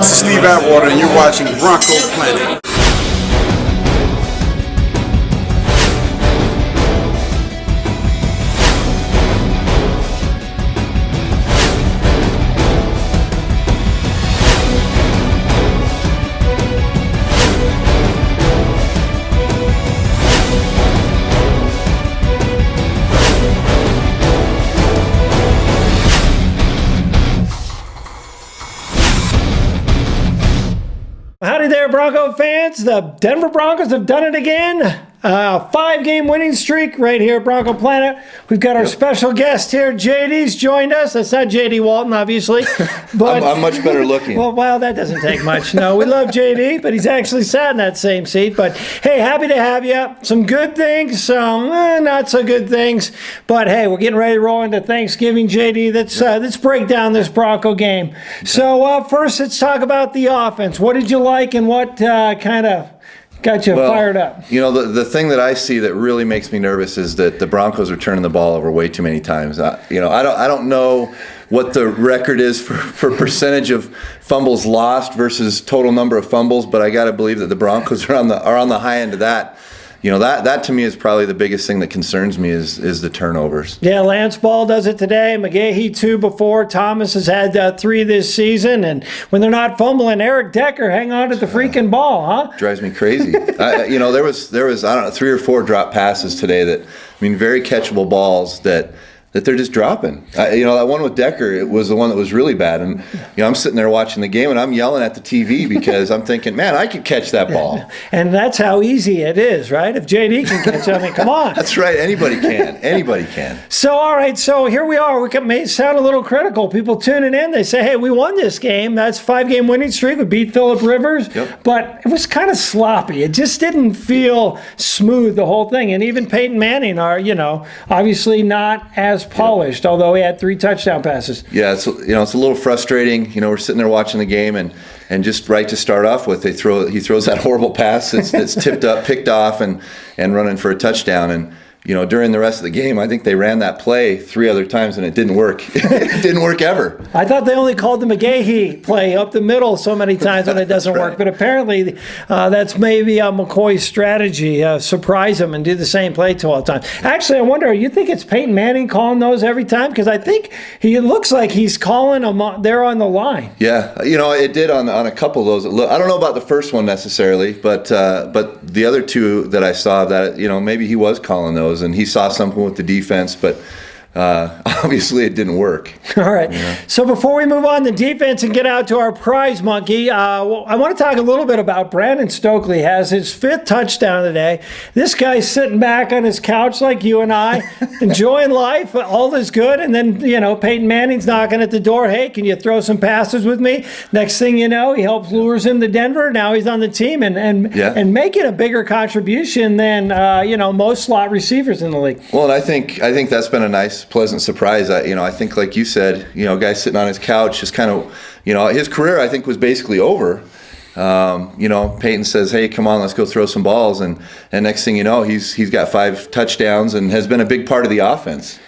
This is Steve Atwater, and you're watching Bronco Planet. Howdy there, Bronco fans. The Denver Broncos have done it again. 5-game winning streak right here at Bronco Planet. We've got our special guest here. JD's joined us. That's not JD Walton, obviously. But I'm much better looking. Well, that doesn't take much. No, we love JD, but he's actually sat in that same seat. But hey, happy to have you. Some good things, some not so good things. But hey, we're getting ready to roll into Thanksgiving, JD. Let's break down this Bronco game. Okay. So first, let's talk about the offense. What did you like, and what kind of got you fired up? You know, the thing that I see that really makes me nervous is that the Broncos are turning the ball over way too many times. I don't know what the record is for percentage of fumbles lost versus total number of fumbles, but I got to believe that the Broncos are on the high end of that. You know, that to me is probably the biggest thing that concerns me is the turnovers. Yeah, Lance Ball does it today. McGahee 2 before. Thomas has had 3 this season. And when they're not fumbling, Eric Decker hang on to the freaking ball, huh? Drives me crazy. There was I don't know 3 or 4 drop passes today that, very catchable balls that they're just dropping. That one with Decker, it was the one that was really bad. And, I'm sitting there watching the game, and I'm yelling at the TV because I'm thinking, man, I could catch that ball. And that's how easy it is, right? If JD can catch it, come on. That's right. Anybody can. Anybody can. So, all right. So here we are. We may sound a little critical. People tuning in, they say, hey, we won this game. That's 5-game winning streak. We beat Phillip Rivers. Yep. But it was kind of sloppy. It just didn't feel smooth, the whole thing. And even Peyton Manning are, obviously not as polished, although he had 3 touchdown passes. Yeah, it's a little frustrating. We're sitting there watching the game, and just right to start off with, he throws that horrible pass that's tipped up, picked off, and running for a touchdown. And during the rest of the game, I think they ran that play 3 other times, and it didn't work. It didn't work ever. I thought they only called the McGahee play up the middle so many times when it doesn't work. But apparently, that's maybe McCoy's strategy. Surprise him and do the same play 12 times. Actually, I wonder, you think it's Peyton Manning calling those every time? Because I think it looks like he's calling them there on the line. Yeah, it did on a couple of those. I don't know about the first one necessarily, but the other 2 that I saw, that maybe he was calling those. And he saw something with the defense, but obviously it didn't work. All right. Yeah. So before we move on to defense and get out to our prize monkey, I want to talk a little bit about Brandon Stokely. Has his 5th touchdown today. This guy's sitting back on his couch like you and I, enjoying life. All is good. And then, Peyton Manning's knocking at the door. Hey, can you throw some passes with me? Next thing you know, he helps lures him to Denver. Now he's on the team and making a bigger contribution than, most slot receivers in the league. Well, and I think that's been a nice, pleasant surprise. I think, like you said, guy sitting on his couch, just kind of, his career, I think, was basically over. Peyton says, hey, come on, let's go throw some balls. And next thing you know, he's got 5 touchdowns and has been a big part of the offense.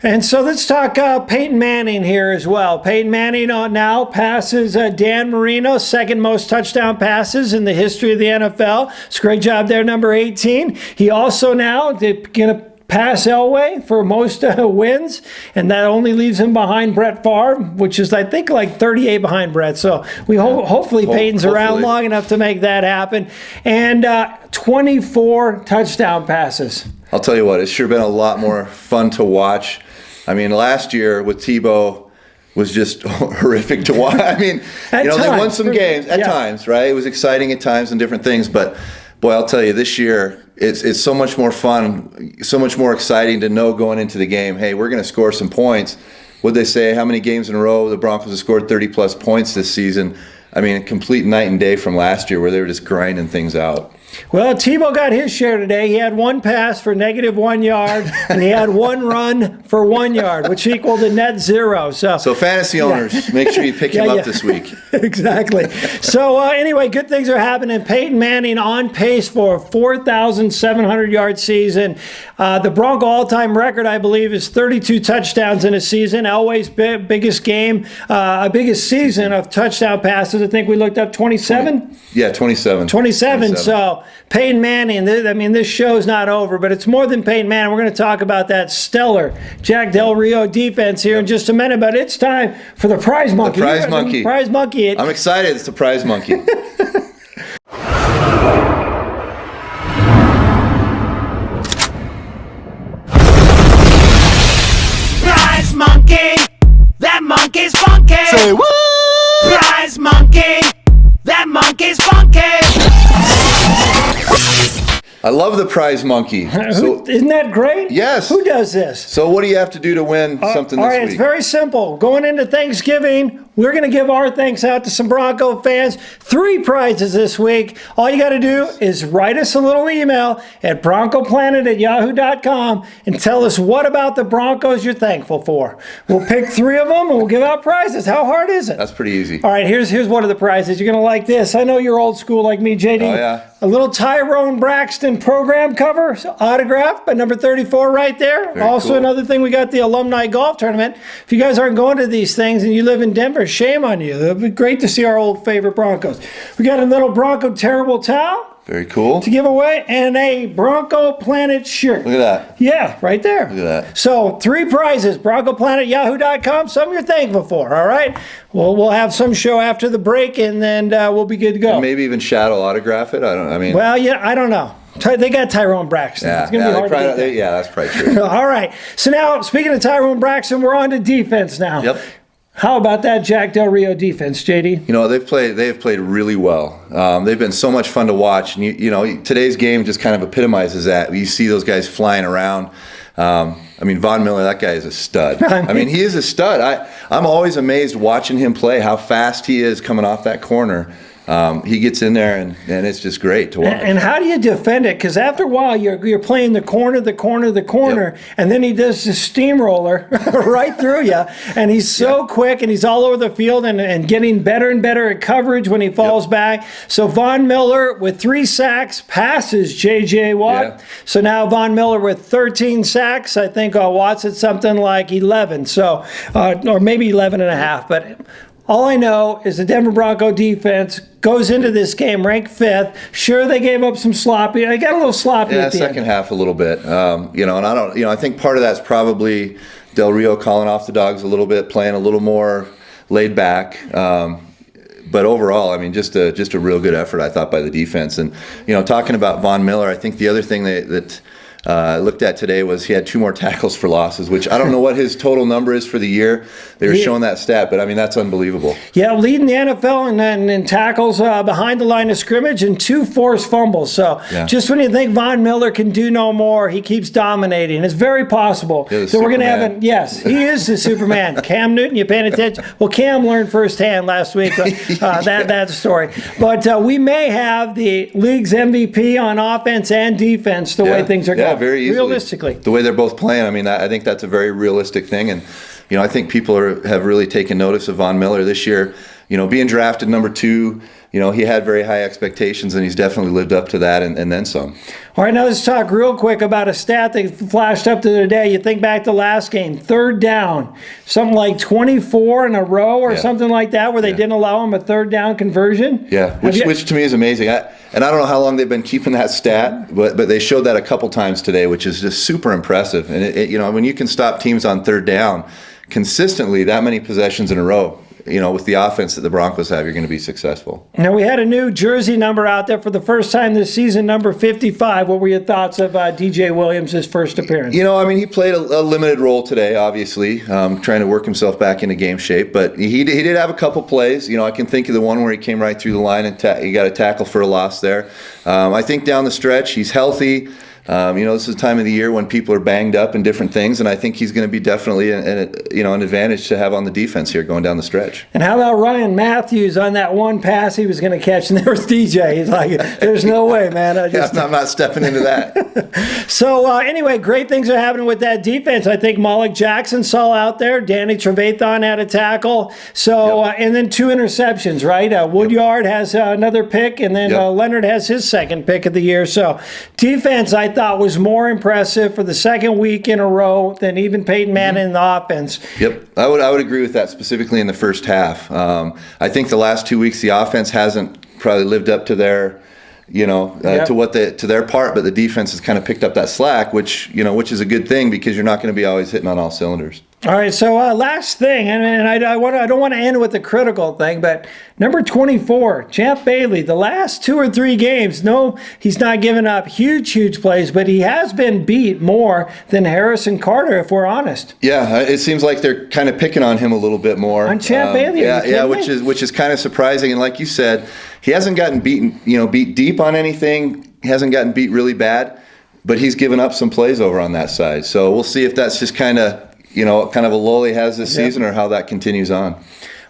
And so let's talk Peyton Manning here as well. Peyton Manning now passes Dan Marino, 2nd most touchdown passes in the history of the NFL. It's a great job there, number 18. He also now going to pass Elway for most wins, and that only leaves him behind Brett Favre, which is, I think, like 38 behind Brett. So we hopefully Peyton's around long enough to make that happen. And 24 touchdown passes. I'll tell you what, it's sure been a lot more fun to watch. Last year with Tebow was just horrific to watch. They won some games at times, right? It was exciting at times and different things, but boy, I'll tell you, this year it's so much more fun, so much more exciting to know going into the game, hey, we're going to score some points. What'd they say? How many games in a row the Broncos have scored 30-plus points this season? A complete night and day from last year where they were just grinding things out. Well, Tebow got his share today. He had one pass for -1 yard, and he had one run for 1 yard, which equaled a net 0. So fantasy owners, make sure you pick him up this week. Exactly. So anyway, good things are happening. Peyton Manning on pace for a 4,700-yard season. The Bronco all-time record, I believe, is 32 touchdowns in a season. Elway's biggest season of touchdown passes. I think we looked up 27. Yeah, 27. 27. So Peyton Manning, this show's not over, but it's more than Peyton Manning. We're going to talk about that stellar Jack Del Rio defense here in just a minute, but it's time for the prize monkey. The prize monkey. Prize monkey. I'm excited. It's the prize monkey. Prize monkey. That monkey's funky. Say what? Prize monkey. That monkey's funky. I love the prize monkey. So, isn't that great? Yes. Who does this? So what do you have to do to win something all this right, week? it's very simple. Going into Thanksgiving, we're going to give our thanks out to some Bronco fans. 3 prizes this week. All you got to do is write us a little email at broncoplanet@yahoo.com and tell us what about the Broncos you're thankful for. We'll pick 3 of them and we'll give out prizes. How hard is it? That's pretty easy. All right, here's one of the prizes. You're going to like this. I know you're old school like me, JD. Oh, yeah. A little Tyrone Braxton program cover, autographed by number 34 right there. Very Also, cool. another thing, we got the alumni golf tournament. If you guys aren't going to these things and you live in Denver, shame on you. It'd be great to see our old favorite Broncos. We got a little Bronco Terrible towel Very cool. to give away and a Bronco Planet shirt. Look at that. Yeah, right there. Look at that. So 3 prizes, broncoplanet@yahoo.com, something you're thankful for, all right? We'll have some show after the break, and then we'll be good to go. And maybe even shadow autograph it. I don't know. They got Tyrone Braxton. Yeah, It's going to be hard to get that. that's probably true. All right. So now, speaking of Tyrone Braxton, we're on to defense now. Yep. How about that Jack Del Rio defense, JD? You know, they have played really well. They've been so much fun to watch. And, today's game just kind of epitomizes that. You see those guys flying around. Von Miller, that guy is a stud. He is a stud. I'm always amazed watching him play, how fast he is coming off that corner. He gets in there, and it's just great to watch. And how do you defend it? Because after a while, you're playing the corner, Yep. and then he does the steamroller right through you. And he's so quick, and he's all over the field and getting better and better at coverage when he falls back. So Von Miller with 3 sacks passes J.J. Watt. Yeah. So now Von Miller with 13 sacks. I think Watt's at something like 11. So, or maybe 11 and a half. But all I know is the Denver Bronco defense goes into this game ranked 5th. Sure, they gave up some sloppy. I got a little sloppy at the second end. half a little bit. I think part of that's probably Del Rio calling off the dogs a little bit, playing a little more laid back. But overall, just a real good effort, I thought, by the defense. And talking about Von Miller, I think the other thing that I looked at today was he had 2 more tackles for losses, which I don't know what his total number is for the year. They were showing that stat, but that's unbelievable. Yeah, leading the NFL in tackles behind the line of scrimmage and 2 forced fumbles. So just when you think Von Miller can do no more, he keeps dominating. It's very possible. So we're going to have he is the Superman. Cam Newton, you paying attention? Well, Cam learned firsthand last week that story. But we may have the league's MVP on offense and defense the way things are going. Yeah, very easily. Realistically. The way they're both playing, I think that's a very realistic thing. And, I think people have really taken notice of Von Miller this year. Being drafted number 2, he had very high expectations, and he's definitely lived up to that and then some. All right, now let's talk real quick about a stat that flashed up the other day. You think back to last game, 3rd down, something like 24 in a row or something like that, where they didn't allow him a 3rd down conversion. Yeah, which to me is amazing. I don't know how long they've been keeping that stat, but they showed that a couple times today, which is just super impressive. And when you can stop teams on 3rd down consistently that many possessions in a row, with the offense that the Broncos have, you're going to be successful. Now, we had a new jersey number out there for the first time this season, number 55. What were your thoughts of DJ Williams' first appearance? He played a limited role today, obviously, trying to work himself back into game shape. But he did have a couple plays. I can think of the one where he came right through the line and he got a tackle for a loss there. I think down the stretch, he's healthy. This is the time of the year when people are banged up and different things, and I think he's going to be definitely an advantage to have on the defense here going down the stretch. And how about Ryan Matthews on that one pass he was going to catch, and there was DJ. He's like, there's no way, man. I'm not stepping into that. So anyway, great things are happening with that defense. I think Malik Jackson saw out there. Danny Trevathan had a tackle. So and then 2 interceptions, right? Woodyard has another pick, and then Leonard has his second pick of the year. So defense, I thought, was more impressive for the second week in a row than even Peyton Manning in the offense. Yep, I would agree with that, specifically in the first half. I think the last 2 weeks the offense hasn't probably lived up to their to their part, but the defense has kind of picked up that slack, which is a good thing because you're not going to be always hitting on all cylinders. All right, so last thing, and I don't want to end with the critical thing, but number 24, Champ Bailey, the last 2 or 3 games, no, he's not given up huge plays, but he has been beat more than Harrison Carter, if we're honest. Yeah, it seems like they're kind of picking on him a little bit more. On Champ Bailey, which is kind of surprising. And like you said, he hasn't gotten beat deep on anything. He hasn't gotten beat really bad, but he's given up some plays over on that side. So we'll see if that's just kind of a lull he has this season, or how that continues on.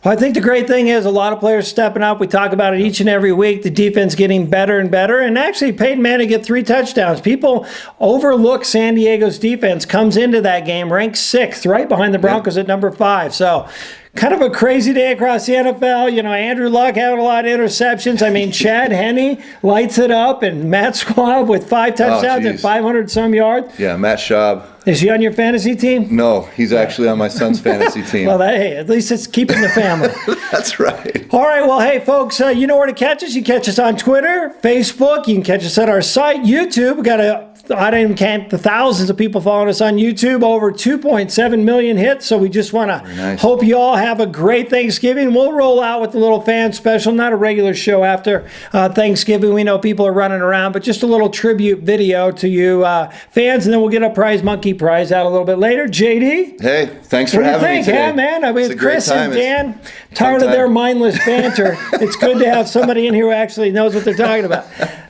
Well, I think the great thing is a lot of players stepping up. We talk about it each and every week. The defense getting better and better. And actually, Peyton Manning get 3 touchdowns. People overlook San Diego's defense. Comes into that game ranked 6th, right behind the Broncos at number 5. So kind of a crazy day across the NFL. Andrew Luck having a lot of interceptions. I mean, Chad Henne lights it up, and Matt Squab with 5 touchdowns and 500-some yards. Yeah, Matt Schaub. Is he on your fantasy team? No, he's actually on my son's fantasy team. Well, hey, at least it's keeping the family. That's right. All right, well, hey, folks, you know where to catch us. You can catch us on Twitter, Facebook. You can catch us at our site, YouTube. We got I don't even count the thousands of people following us on YouTube, over 2.7 million hits. So we just want to hope you all have a great Thanksgiving. We'll roll out with a little fan special, not a regular show after Thanksgiving. We know people are running around, but just a little tribute video to you fans, and then we'll get a prize monkey prize out a little bit later. JD? Hey, thanks for having me today. Yeah, man. I mean, Chris and Dan, tired of their mindless banter. It's good to have somebody in here who actually knows what they're talking about.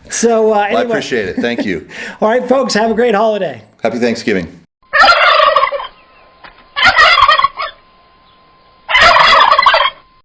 So anyway. I appreciate it. Thank you. All right, folks, have a great holiday. Happy Thanksgiving.